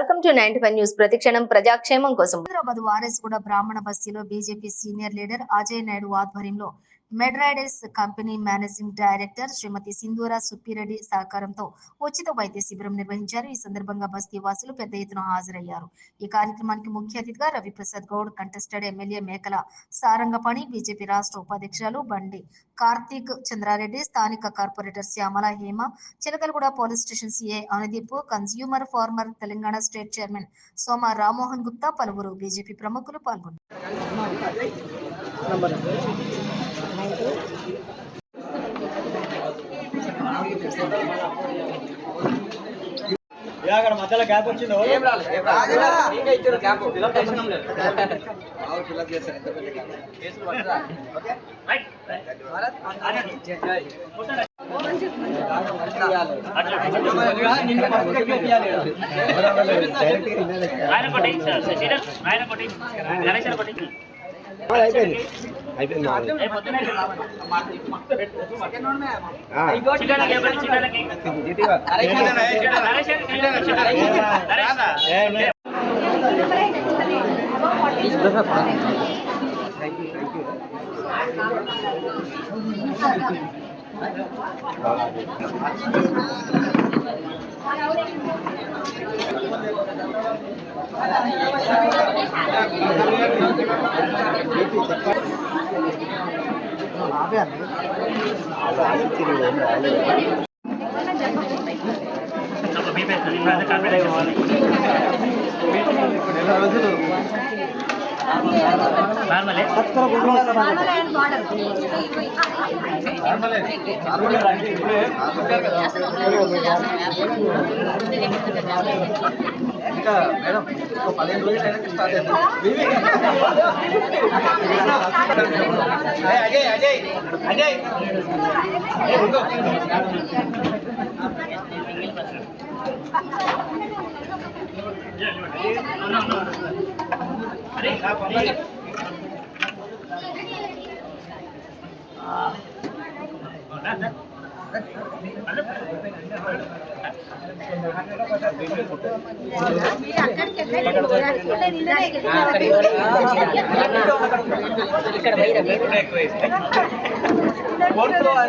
Welcome to 95 news. ప్రతిక్షణం ప్రజాక్షేమం కోసం. హైదరాబాద్ వారసుగూడ బ్రాహ్మణ బస్తీలో BJP senior leader Ajay Naidu ఆధ్వర్యంలో మెడ్రైడెస్ కంపెనీ మేనేజింగ్ డైరెక్టర్ శ్రీమతి సింధూరా సుప్పిరెడ్డి సహకారంతో ఉచిత వైద్య శిబిరం నిర్వహించారు. ఈ సందర్భంగా బస్తీ వాసులు పెద్ద ఎత్తున హాజరయ్యారు. ఈ కార్యక్రమానికి ముఖ్య అతిథిగా రవిప్రసాద్ గౌడ్, కంటెస్టెడ్ ఎమ్మెల్యే మేకల సారంగపాణి, బీజేపీ రాష్ట్ర ఉపాధ్యక్షులు బండి కార్తీక్ చంద్రారెడ్డి, స్థానిక corporator Shyamala Hema, Chilakalaguda police station CI Anudeep, consumer forum Telangana state chairman Soma Rammohan Gupta, పలువురు బీజేపీ ప్రముఖులు పాల్గొన్నారు. మధ్యలో గ్యాప్ వచ్చిందో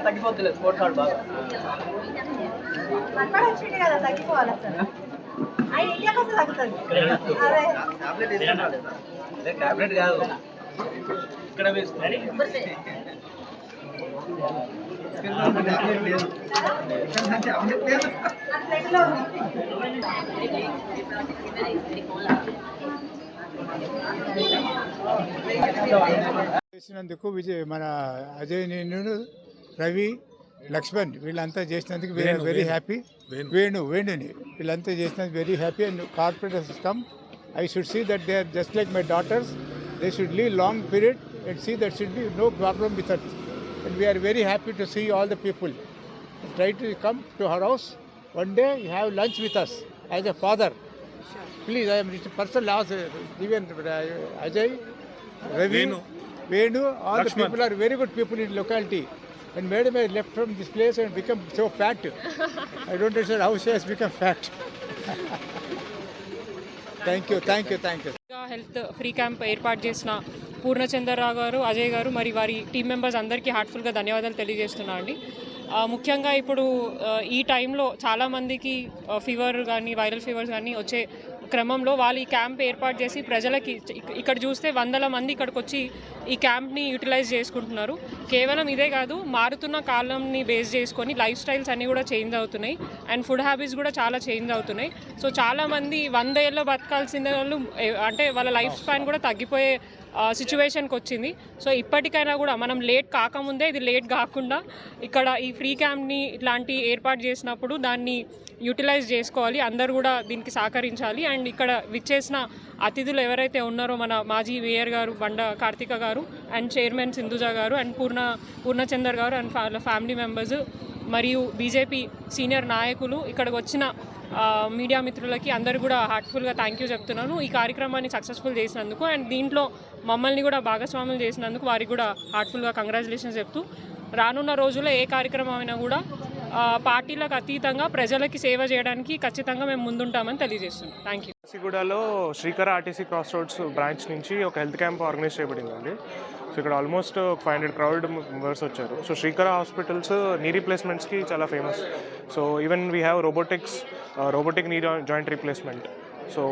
తగ్గిపోతుంది స్పోర్ట్స్ ఆడు బాగా తగ్గిపోవాలి టాబ్లెట్ కాదు ఇక్కడ వేసుకోవాలి. చేసినందుకు మన అజయ్, నేను, రవి, లక్ష్మణ్ వీళ్ళంతా చేసినందుకు వెరీ హ్యాపీ. వేణుని వీళ్ళంతా చేసినందుకు very happy. And corporators come, I should see that they are just like my daughters. They should live long period and see that should be no problem with us. And we are very happy to see all the people. Try to come to her house one day, have lunch with us as a father. Please, I am personal house, even Ajay, Ravi, Venu, all the people are very good people in locality. And madam has left from this place and become so fat. I don't understand how she has become fat. Thank you. Health free camp ఏర్పాటు చేసిన పూర్ణచంద్రరావు గారు, అజయ్ గారు, మరి వారి team members అందరికీ హార్ట్ఫుల్గా ధన్యవాదాలు తెలియజేస్తున్నా అండి. ముఖ్యంగా ఇప్పుడు ఈ టైంలో చాలామందికి ఫీవర్ కానీ వైరల్ ఫీవర్స్ కానీ వచ్చే క్రమంలో వాళ్ళు ఈ క్యాంప్ ఏర్పాటు చేసి ప్రజలకి ఇక్కడ చూస్తే వందల మంది ఇక్కడికి వచ్చి ఈ క్యాంప్ని యూటిలైజ్ చేసుకుంటున్నారు. కేవలం ఇదే కాదు, మారుతున్న కాలంని బేస్ చేసుకొని లైఫ్ స్టైల్స్ అన్నీ కూడా చేంజ్ అవుతున్నాయి అండ్ ఫుడ్ హ్యాబిట్స్ కూడా చాలా చేంజ్ అవుతున్నాయి. సో చాలామంది 100 ఏళ్ళు బతకాల్సిన వాళ్ళు అంటే వాళ్ళ లైఫ్ స్పాన్ కూడా తగ్గిపోయే సిచ్యువేషన్కి వచ్చింది. సో ఇప్పటికైనా కూడా మనం లేట్ కాకముందే ఇది లేట్ కాకుండా ఇక్కడ ఈ ఫ్రీ క్యాంప్ని ఇట్లాంటి ఏర్పాటు చేసినప్పుడు దాన్ని యూటిలైజ్ చేసుకోవాలి, అందరూ కూడా దీనికి సహకరించాలి. అండ్ ఇక్కడ విచ్చేసిన అతిథులు ఎవరైతే ఉన్నారో మన మాజీ మేయర్ గారు బండ కార్తిక గారు అండ్ చైర్మన్ సింధుజ గారు అండ్ పూర్ణచందర్ గారు అండ్ వాళ్ళ ఫ్యామిలీ మెంబర్స్ మరియు బీజేపీ సీనియర్ నాయకులు ఇక్కడికి వచ్చిన మీడియా మిత్రులకి అందరూ కూడా హార్ట్ఫుల్గా థ్యాంక్ యూ చెప్తున్నాను ఈ కార్యక్రమాన్ని సక్సెస్ఫుల్ చేసినందుకు. అండ్ దీంట్లో మమ్మల్ని కూడా భాగస్వాములు చేసినందుకు వారికి కూడా హార్ట్ఫుల్గా కంగ్రాచులేషన్స్ చెప్తూ రానున్న రోజుల్లో ఏ కార్యక్రమం అయినా కూడా పార్టీలకు అతీతంగా ప్రజలకి సేవ చేయడానికి ఖచ్చితంగా మేము ముందుంటామని తెలియజేస్తున్నాం. Thank you. కాశీగూడలో Srikara RTC cross roads branch నుంచి ఒక హెల్త్ క్యాంప్ ఆర్గనైజ్ చేయబడిందండి. సో ఇక్కడ ఆల్మోస్ట్ 500 crowd మెంబర్స్ వచ్చారు. సో శ్రీకర హాస్పిటల్స్ నీ రీప్లేస్మెంట్స్కి చాలా famous. So even we have robotic knee joint replacement. So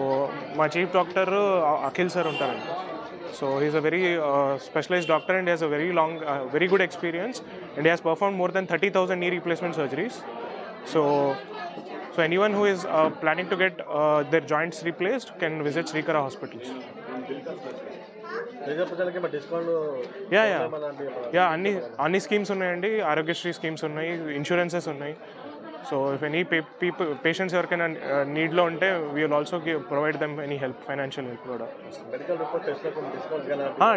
మా చీఫ్ డాక్టర్ అఖిల్ సార్ ఉంటారండి. So he is a very specialized doctor and he has a very good experience, and he has performed more than 30,000 knee replacement surgeries. So anyone who is planning to get their joints replaced can visit Srikara hospitals. Yeah, అన్ని schemes ఉన్నాయండి. Aarogyasri schemes ఉన్నాయి, insurances ఉన్నాయి. So if any patients ఎవరికైనా నీడ్లో ఉంటే we will also provide them any help, financial help కూడా.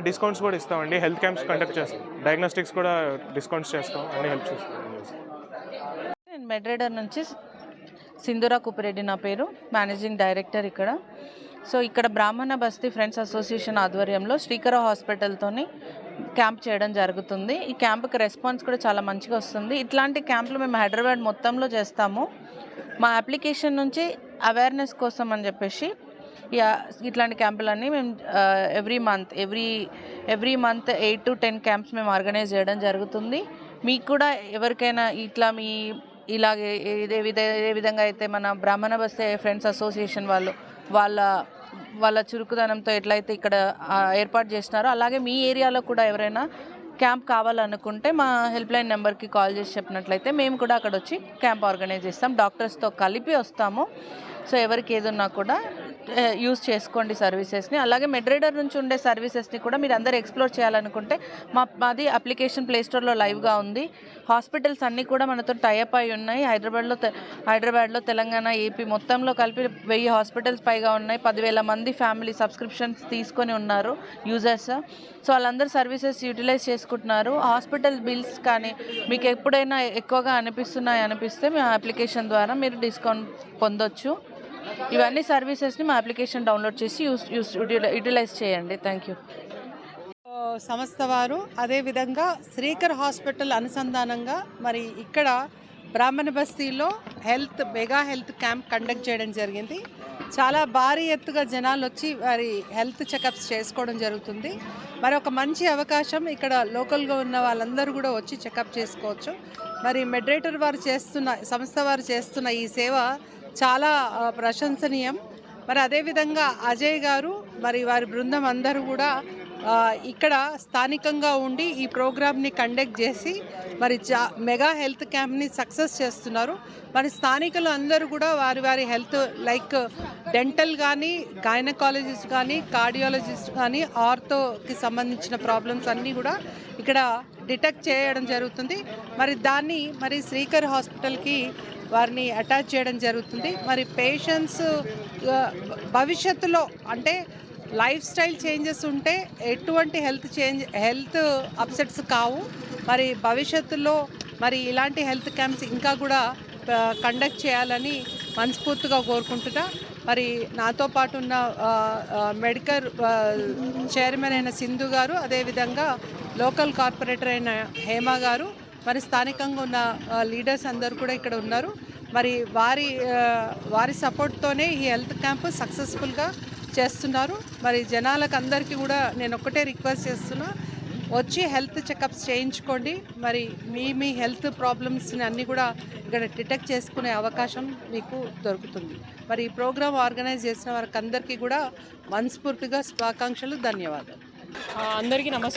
Discounts కూడా ఇస్తామండి. Health camps conduct చేస్తాం, డయాగ్నోస్టిక్స్ కూడా డిస్కౌంట్స్ చేస్తాం, అన్ని హెల్ప్ చేస్తాం. నేను మెడ్రైడర్ నుంచి సింధూరా కుపిరెడ్డి నా పేరు, మేనేజింగ్ డైరెక్టర్ ఇక్కడ. సో ఇక్కడ బ్రాహ్మణ బస్తీ ఫ్రెండ్స్ అసోసియేషన్ ఆధ్వర్యంలో శ్రీకర హాస్పిటల్తోని క్యాంప్ చేయడం జరుగుతుంది. ఈ క్యాంప్కి రెస్పాన్స్ కూడా చాలా మంచిగా వస్తుంది. ఇట్లాంటి క్యాంపులు మేము హైదరాబాద్ మొత్తంలో చేస్తాము. మా అప్లికేషన్ నుంచి అవేర్నెస్ కోసం అని చెప్పేసి ఇట్లాంటి క్యాంపులన్నీ మేము ఎవ్రీ మంత్ 8 to 10 క్యాంప్స్ మేము ఆర్గనైజ్ చేయడం జరుగుతుంది. మీకు కూడా ఎవరికైనా ఇట్లా ఇలాగే ఏ విధంగా అయితే మన బ్రాహ్మణ బస్తీ ఫ్రెండ్స్ అసోసియేషన్ వాళ్ళ చురుకుదనంతో ఎట్లయితే ఇక్కడ ఏర్పాటు చేస్తున్నారో అలాగే మీ ఏరియాలో కూడా ఎవరైనా క్యాంప్ కావాలనుకుంటే మా హెల్ప్ లైన్ నెంబర్కి కాల్ చేసి చెప్పినట్లయితే మేము కూడా అక్కడ వచ్చి క్యాంప్ ఆర్గనైజ్ చేస్తాం. డాక్టర్స్తో కలిపి వస్తాము. సో ఎవరికి ఏదున్నా కూడా యూజ్ చేసుకోండి సర్వీసెస్ని. అలాగే మెడ్రైడర్ నుంచి ఉండే సర్వీసెస్ని కూడా మీరు అందరూ ఎక్స్ప్లోర్ చేయాలనుకుంటే మాది అప్లికేషన్ ప్లేస్టోర్లో లైవ్గా ఉంది. హాస్పిటల్స్ అన్నీ కూడా మనతో టైఅప్ అయి ఉన్నాయి. హైదరాబాద్లో తెలంగాణ, ఏపీ మొత్తంలో కలిపి 1000 హాస్పిటల్స్ పైగా ఉన్నాయి. 10,000 మంది ఫ్యామిలీ సబ్స్క్రిప్షన్స్ తీసుకొని ఉన్నారు యూజర్స్. సో వాళ్ళందరూ సర్వీసెస్ యూటిలైజ్ చేసుకుంటున్నారు. హాస్పిటల్ బిల్స్ కానీ మీకు ఎప్పుడైనా ఎక్కువగా అనిపిస్తే మీ అప్లికేషన్ ద్వారా మీరు డిస్కౌంట్ పొందొచ్చు. ఇవన్నీ సర్వీసెస్ని మా అప్లికేషన్ డౌన్లోడ్ చేసి యూటిలైజ్ చేయండి. Thank you. సంస్థ వారు అదేవిధంగా శ్రీకర్ హాస్పిటల్ అనుసంధానంగా మరి ఇక్కడ బ్రాహ్మణ బస్తీలో మెగా హెల్త్ క్యాంప్ కండక్ట్ చేయడం జరిగింది. చాలా భారీ ఎత్తుగా జనాలు వచ్చి వారి హెల్త్ చెకప్స్ చేసుకోవడం జరుగుతుంది. మరి ఒక మంచి అవకాశం, ఇక్కడ లోకల్గా ఉన్న వాళ్ళందరూ కూడా వచ్చి చెకప్ చేసుకోవచ్చు. మరి మెడ్రైడర్ సంస్థ వారు చేస్తున్న ఈ సేవ చాలా ప్రశంసనీయం. మరి అదేవిధంగా అజయ్ గారు మరి వారి బృందం అందరూ కూడా ఇక్కడ స్థానికంగా ఉండి ఈ ప్రోగ్రామ్ని కండక్ట్ చేసి మరి మెగా హెల్త్ క్యాంప్ని సక్సెస్ చేస్తున్నారు. మరి స్థానికులు అందరూ కూడా వారి హెల్త్ లైక్ డెంటల్ కానీ, గైనకాలజిస్ట్ కానీ, కార్డియాలజిస్ట్ కానీ, ఆర్థోకి సంబంధించిన ప్రాబ్లమ్స్ అన్నీ కూడా ఇక్కడ డిటెక్ట్ చేయడం జరుగుతుంది. మరి శ్రీకర్ హాస్పిటల్కి వారిని అటాచ్ చేయడం జరుగుతుంది. మరి పేషెంట్స్ భవిష్యత్తులో అంటే లైఫ్ స్టైల్ చేంజెస్ ఉంటే ఎటువంటి హెల్త్ అప్సెట్స్ కావు. మరి భవిష్యత్తులో మరి ఇలాంటి హెల్త్ క్యాంప్స్ ఇంకా కూడా కండక్ట్ చేయాలని మనస్ఫూర్తిగా కోరుకుంటున్నా. మరి నాతో పాటు ఉన్న మెడికల్ చైర్మన్ అయిన సింధు గారు, అదేవిధంగా లోకల్ కార్పొరేటర్ అయిన హేమ గారు, మరి స్థానికంగా ఉన్న లీడర్స్ అందరూ కూడా ఇక్కడ ఉన్నారు. మరి వారి సపోర్ట్తోనే ఈ హెల్త్ క్యాంప్ సక్సెస్ఫుల్గా చేస్తున్నారు. మరి జనాలకు అందరికీ కూడా నేను ఒక్కటే రిక్వెస్ట్ చేస్తున్నా, వచ్చి హెల్త్ చెకప్స్ చేయించుకోండి. మరి మీ హెల్త్ ప్రాబ్లమ్స్ని అన్నీ కూడా ఇక్కడ డిటెక్ట్ చేసుకునే అవకాశం మీకు దొరుకుతుంది. మరి ఈ ప్రోగ్రామ్ ఆర్గనైజ్ చేసిన వారికి అందరికీ కూడా మనస్ఫూర్తిగా శుభాకాంక్షలు, ధన్యవాదాలు. అందరికీ నమస్కారం.